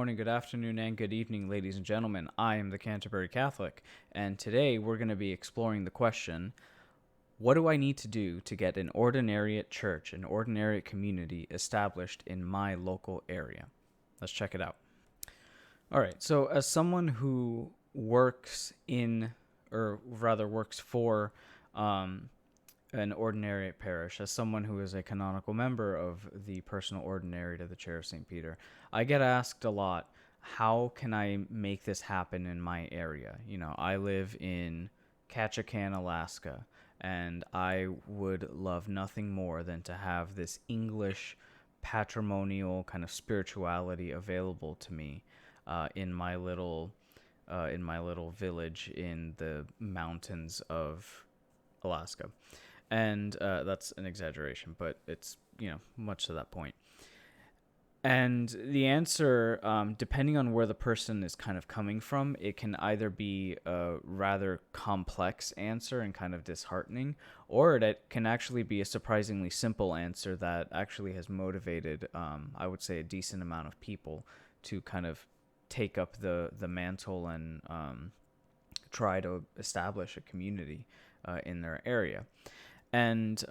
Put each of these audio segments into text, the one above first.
morning, good afternoon, and good evening, ladies and gentlemen. I am the Canterbury Catholic, and today we're going to be exploring the question, what do I need to do to get an ordinariate church, an ordinariate community established in my local area? Let's check it out. All right, so as someone who works in, or rather works for, an ordinariate parish, as someone who is a canonical member of the personal ordinariate of the Chair of St. Peter, I get asked a lot, how can I make this happen in my area? You know, I live in Ketchikan, Alaska, and I would love nothing more than to have this English patrimonial kind of spirituality available to me in my little village in the mountains of Alaska. And that's an exaggeration, but it's, much to that point. And the answer, depending on where the person is kind of coming from, it can either be a rather complex answer and kind of disheartening, or it can actually be a surprisingly simple answer that actually has motivated, I would say, a decent amount of people to kind of take up the mantle and try to establish a community in their area. And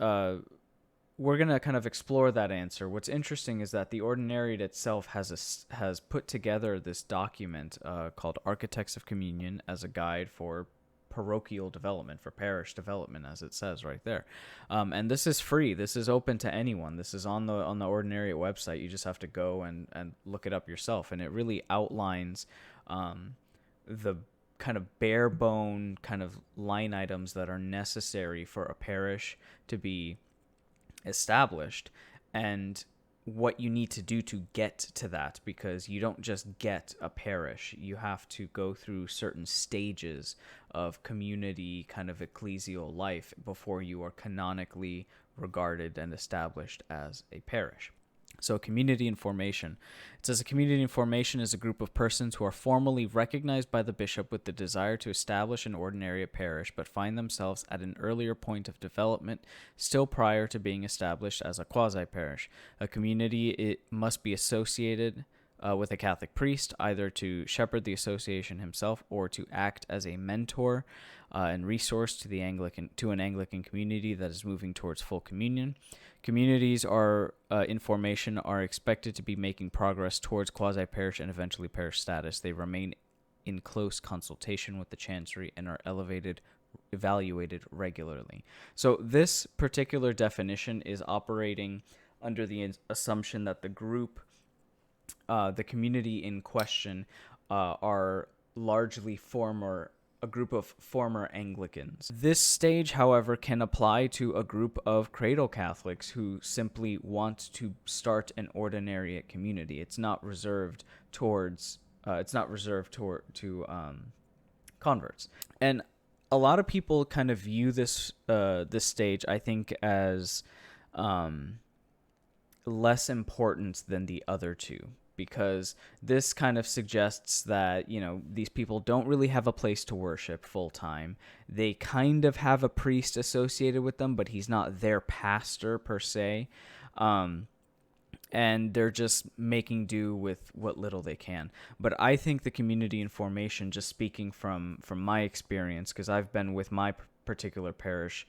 we're going to kind of explore that answer. What's interesting is that the Ordinariate itself has put together this document called Architects of Communion as a guide for parochial development, for parish development, as it says right there. And this is free. This is open to anyone. This is on the Ordinariate website. You just have to go and look it up yourself. And it really outlines the kind of bare bone kind of line items that are necessary for a parish to be established and what you need to do to get to that, because you don't just get a parish. You have to go through certain stages of community kind of ecclesial life before you are canonically regarded and established as a parish. So community in formation. It says a community in formation is a group of persons who are formally recognized by the bishop with the desire to establish an ordinariate parish, but find themselves at an earlier point of development, still prior to being established as a quasi-parish. A community, it must be associated with a Catholic priest, either to shepherd the association himself or to act as a mentor and resource to an Anglican community that is moving towards full communion. Communities in formation are expected to be making progress towards quasi-parish and eventually parish status. They remain in close consultation with the chancery and are evaluated regularly. So this particular definition is operating under the assumption that the group, the community in question, are largely a group of former Anglicans. This stage, however, can apply to a group of cradle Catholics who simply want to start an ordinariate community. It's not reserved to converts. And a lot of people kind of view this stage, I think, as less important than the other two, because this kind of suggests that, these people don't really have a place to worship full time. They kind of have a priest associated with them, but he's not their pastor per se. And they're just making do with what little they can. But I think the community in formation, just speaking from my experience, because I've been with my particular parish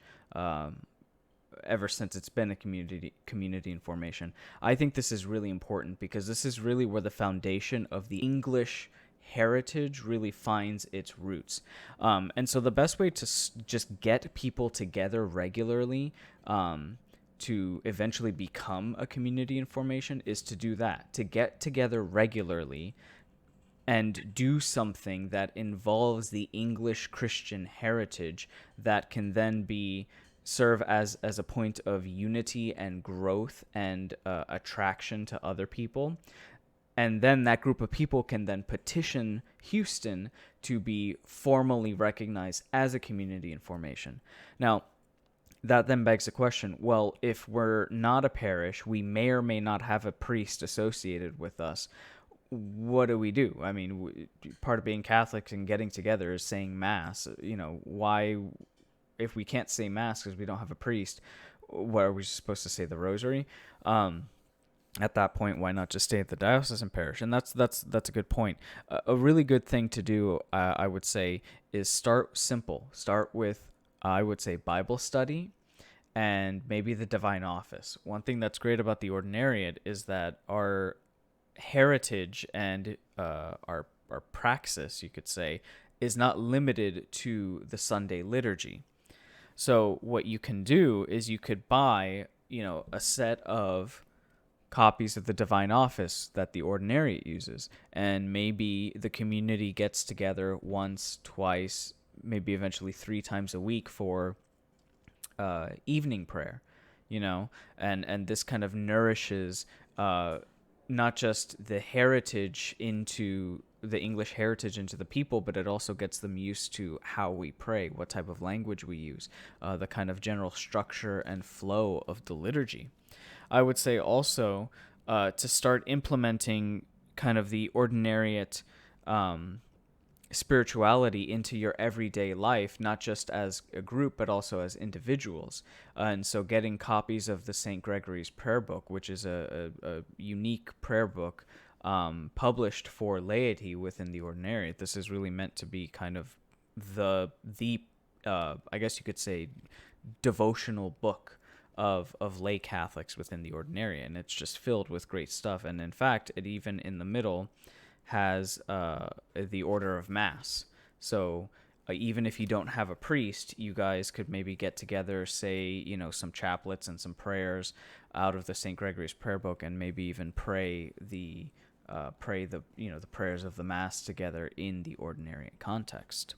ever since it's been a community in formation. I think this is really important because this is really where the foundation of the English heritage really finds its roots. And so the best way to just get people together regularly to eventually become a community in formation is to do that, to get together regularly and do something that involves the English Christian heritage that can then serve as a point of unity and growth and attraction to other people. And then that group of people can then petition Houston to be formally recognized as a community in formation. Now, that then begs the question, well, if we're not a parish, we may or may not have a priest associated with us. What do we do? I mean, part of being Catholic and getting together is saying Mass. Why... If we can't say Mass because we don't have a priest, what are we supposed to say, the Rosary? at that point, why not just stay at the diocesan parish? And that's a good point. A really good thing to do, I would say, is start simple. Start with, I would say, Bible study and maybe the divine office. One thing that's great about the ordinariate is that our heritage and our praxis, you could say, is not limited to the Sunday liturgy. So what you can do is you could buy, a set of copies of the divine office that the ordinariate uses, and maybe the community gets together once, twice, maybe eventually 3 times a week for evening prayer, and this kind of nourishes not just the heritage into the English heritage into the people, but it also gets them used to how we pray, what type of language we use, the kind of general structure and flow of the liturgy. I would say also to start implementing kind of the ordinariate spirituality into your everyday life, not just as a group, but also as individuals. And so getting copies of the St. Gregory's prayer book, which is a unique prayer book published for laity within the ordinariate. This is really meant to be kind of the I guess you could say, devotional book of lay Catholics within the ordinariate, and it's just filled with great stuff. And in fact, it even in the middle has the order of Mass. So even if you don't have a priest, you guys could maybe get together, say, some chaplets and some prayers out of the St. Gregory's prayer book, and maybe even pray the prayers of the Mass together in the ordinariate context.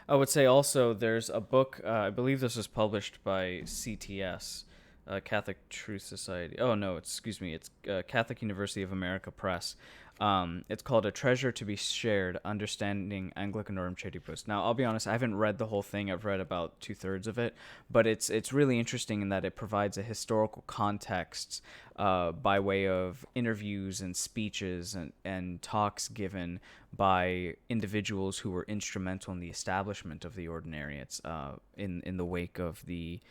I would say also there's a book, I believe this was published by CTS, Catholic Truth Society. Oh, no, excuse me. It's Catholic University of America Press. It's called A Treasure to be Shared, Understanding Anglicanorum Cedipus. Now, I'll be honest, I haven't read the whole thing. I've read about 2/3 of it, but it's really interesting in that it provides a historical context by way of interviews and speeches and talks given by individuals who were instrumental in the establishment of the ordinariates in the wake of the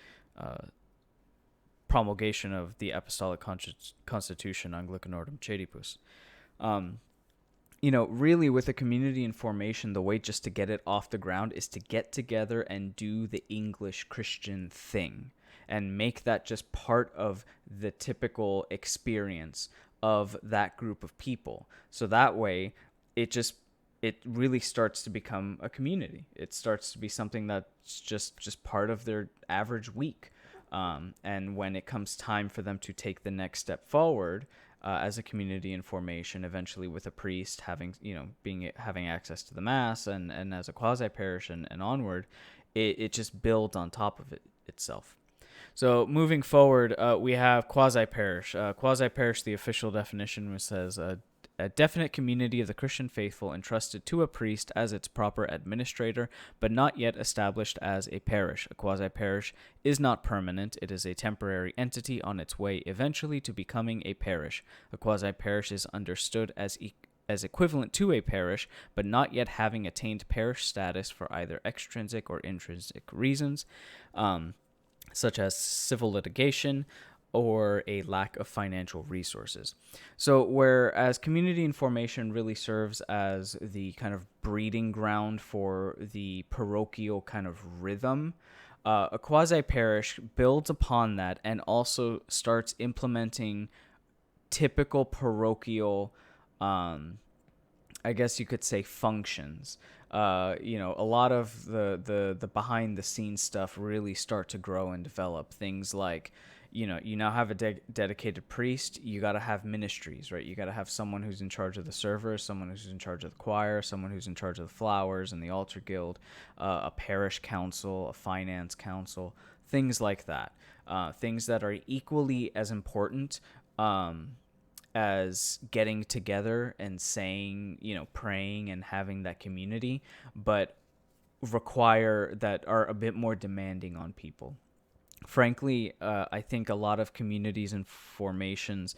promulgation of the Apostolic Constitution Anglicanorum Cedipus. Really with a community in formation, the way just to get it off the ground is to get together and do the English Christian thing and make that just part of the typical experience of that group of people. So that way it really starts to become a community. It starts to be something that's just part of their average week. And when it comes time for them to take the next step forward as a community in formation, eventually with a priest having access to the Mass and as a quasi-parish and onward, it just builds on top of it itself. So moving forward, we have quasi-parish. Quasi-parish, the official definition says a definite community of the Christian faithful entrusted to a priest as its proper administrator, but not yet established as a parish. A quasi-parish is not permanent. It is a temporary entity on its way eventually to becoming a parish. A quasi-parish is understood as equivalent to a parish, but not yet having attained parish status for either extrinsic or intrinsic reasons, such as civil litigation, or a lack of financial resources. So whereas community in formation really serves as the kind of breeding ground for the parochial kind of rhythm, a quasi-parish builds upon that and also starts implementing typical parochial, I guess you could say, functions. A lot of the behind the scenes stuff really start to grow and develop. Things like, you now have a dedicated priest. You got to have ministries, right? You got to have someone who's in charge of the servers, someone who's in charge of the choir, someone who's in charge of the flowers and the altar guild, a parish council, a finance council, things like that. Things that are equally as important as getting together and saying, praying and having that community, but are a bit more demanding on people. Frankly, I think a lot of communities and formations,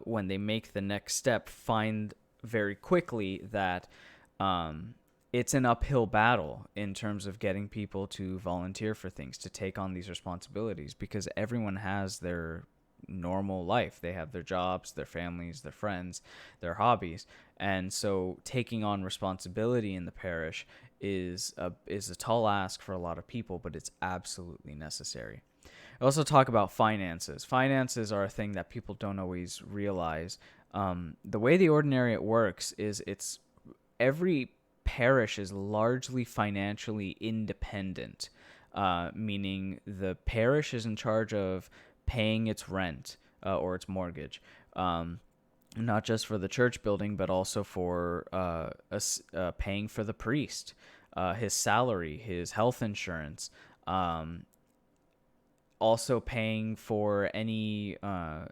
when they make the next step, find very quickly that it's an uphill battle in terms of getting people to volunteer for things, to take on these responsibilities, because everyone has their normal life. They have their jobs, their families, their friends, their hobbies. And so taking on responsibility in the parish is a tall ask for a lot of people, but it's absolutely necessary. I also talk about finances. Finances are a thing that people don't always realize. The way the ordinariate works is every parish is largely financially independent, meaning the parish is in charge of paying its rent or its mortgage, not just for the church building, but also for paying for the priest, his salary, his health insurance, also paying for any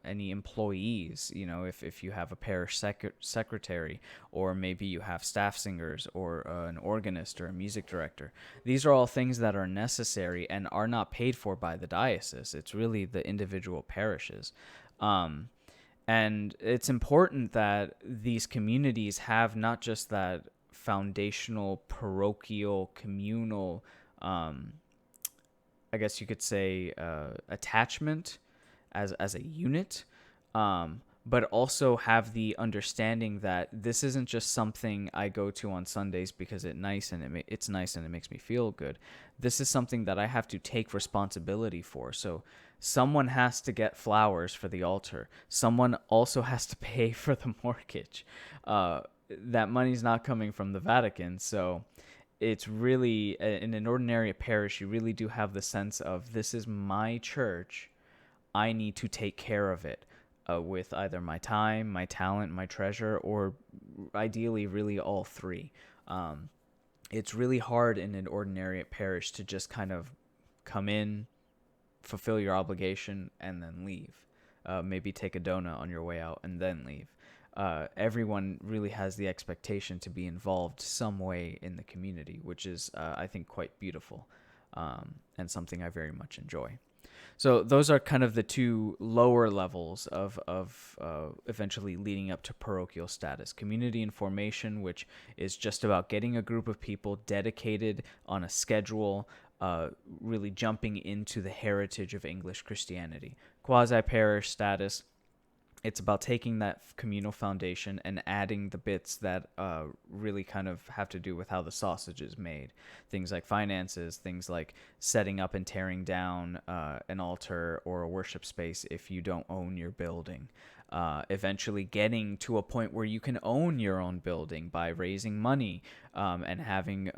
employees. If you have a parish secretary, or maybe you have staff singers, or an organist or a music director. These are all things that are necessary and are not paid for by the diocese. It's really the individual parishes. And it's important that these communities have not just that foundational parochial communal I guess you could say attachment as a unit, but also have the understanding that this isn't just something I go to on Sundays because it's nice and it makes me feel good. This is something that I have to take responsibility for. So someone has to get flowers for the altar. Someone also has to pay for the mortgage. That money's not coming from the Vatican, so it's really, in an ordinary parish, you really do have the sense of, this is my church. I need to take care of it with either my time, my talent, my treasure, or ideally really all three. It's really hard in an ordinariate parish to just kind of come in, fulfill your obligation, and then leave. Maybe take a donut on your way out and then leave. Everyone really has the expectation to be involved some way in the community, which is, I think, quite beautiful, and something I very much enjoy. So those are kind of the two lower levels of eventually leading up to parochial status. Community and formation, which is just about getting a group of people dedicated on a schedule, really jumping into the heritage of English Christianity. Quasi-parish status, it's about taking that communal foundation and adding the bits that really kind of have to do with how the sausage is made. Things like finances, things like setting up and tearing down an altar or a worship space if you don't own your building. Eventually getting to a point where you can own your own building by raising money and having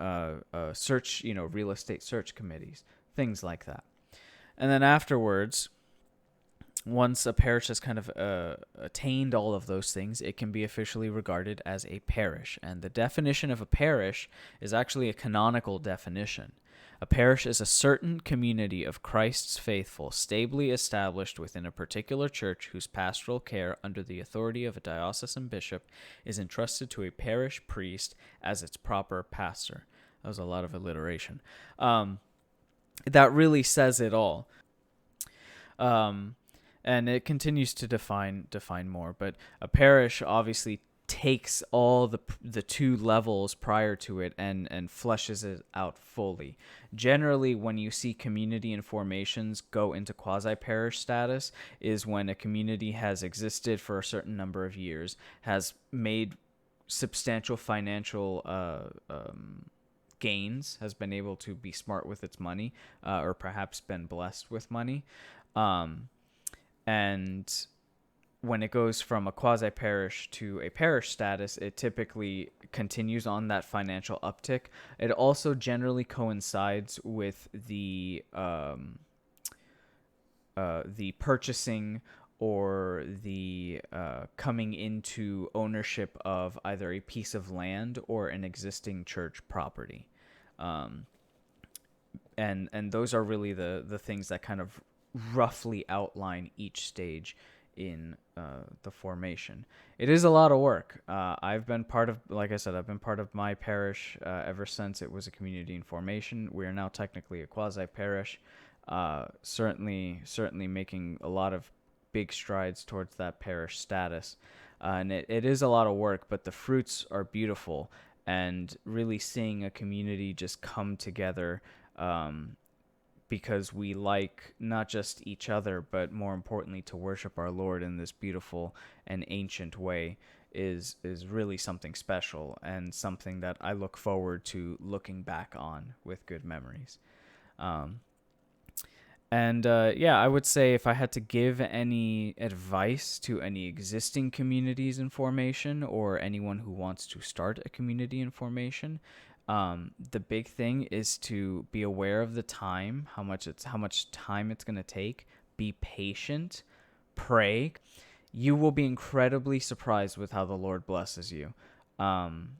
search, real estate search committees, things like that. And then afterwards, once a parish has kind of attained all of those things, it can be officially regarded as a parish. And the definition of a parish is actually a canonical definition. A parish is a certain community of Christ's faithful, stably established within a particular church whose pastoral care under the authority of a diocesan bishop is entrusted to a parish priest as its proper pastor. That was a lot of alliteration. That really says it all. And it continues to define more, but a parish obviously takes all the two levels prior to it and fleshes it out fully. Generally, when you see community and formations go into quasi-parish status is when a community has existed for a certain number of years, has made substantial financial gains, has been able to be smart with its money, or perhaps been blessed with money. And when it goes from a quasi-parish to a parish status, it typically continues on that financial uptick. It also generally coincides with the purchasing or the coming into ownership of either a piece of land or an existing church property. And those are really the things that kind of roughly outline each stage in the formation. It is a lot of work. I've been part of my parish ever since it was a community in formation. We are now technically a quasi-parish. Certainly making a lot of big strides towards that parish status. And it is a lot of work, but the fruits are beautiful. And really seeing a community just come together, because we like not just each other, but more importantly to worship our Lord in this beautiful and ancient way is really something special, and something that I look forward to looking back on with good memories. Um, yeah, I would say if I had to give any advice to any existing communities in formation or anyone who wants to start a community in formation, the big thing is to be aware of the time, how much time it's going to take. Be patient, pray. You will be incredibly surprised with how the Lord blesses you. Um,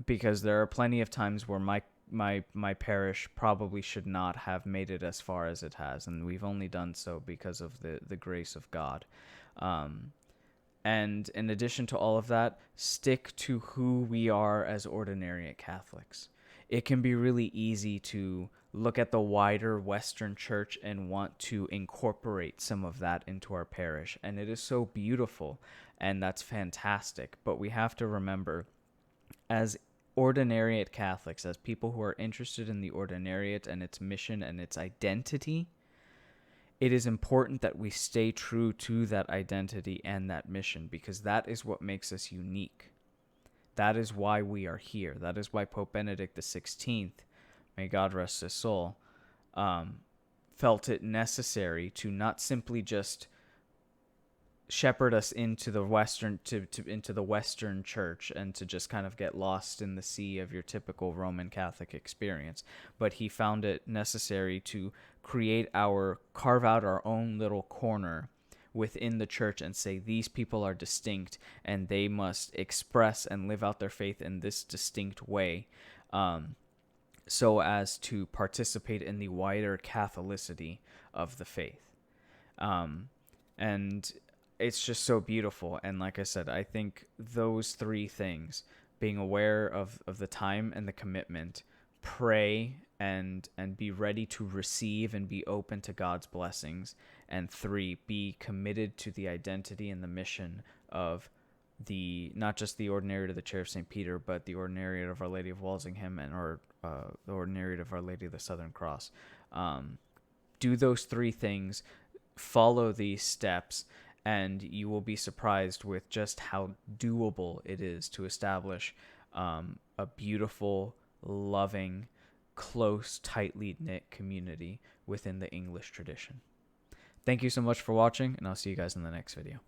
because there are plenty of times where my parish probably should not have made it as far as it has, and we've only done so because of the grace of God. Um, and in addition to all of that, stick to who we are as ordinariate Catholics. It can be really easy to look at the wider Western Church and want to incorporate some of that into our parish, and it is so beautiful, and that's fantastic. But we have to remember, as ordinariate Catholics, as people who are interested in the ordinariate and its mission and its identity, it is important that we stay true to that identity and that mission, because that is what makes us unique. That is why we are here. That is why Pope Benedict XVI, may God rest his soul, felt it necessary to not simply just shepherd us into the Western into the Western Church and to just kind of get lost in the sea of your typical Roman Catholic experience, but he found it necessary to carve out our own little corner within the church and say these people are distinct and they must express and live out their faith in this distinct way, so as to participate in the wider Catholicity of the faith. And it's just so beautiful. And like I said, I think those three things, being aware of the time and the commitment, pray and be ready to receive and be open to God's blessings, and 3, be committed to the identity and the mission of not just the Ordinariate of the Chair of St. Peter, but the Ordinariate of Our Lady of Walsingham or the Ordinariate of Our Lady of the Southern Cross. Do those 3 things, follow these steps, and you will be surprised with just how doable it is to establish a beautiful, loving, close, tightly knit community within the English tradition. Thank you so much for watching, and I'll see you guys in the next video.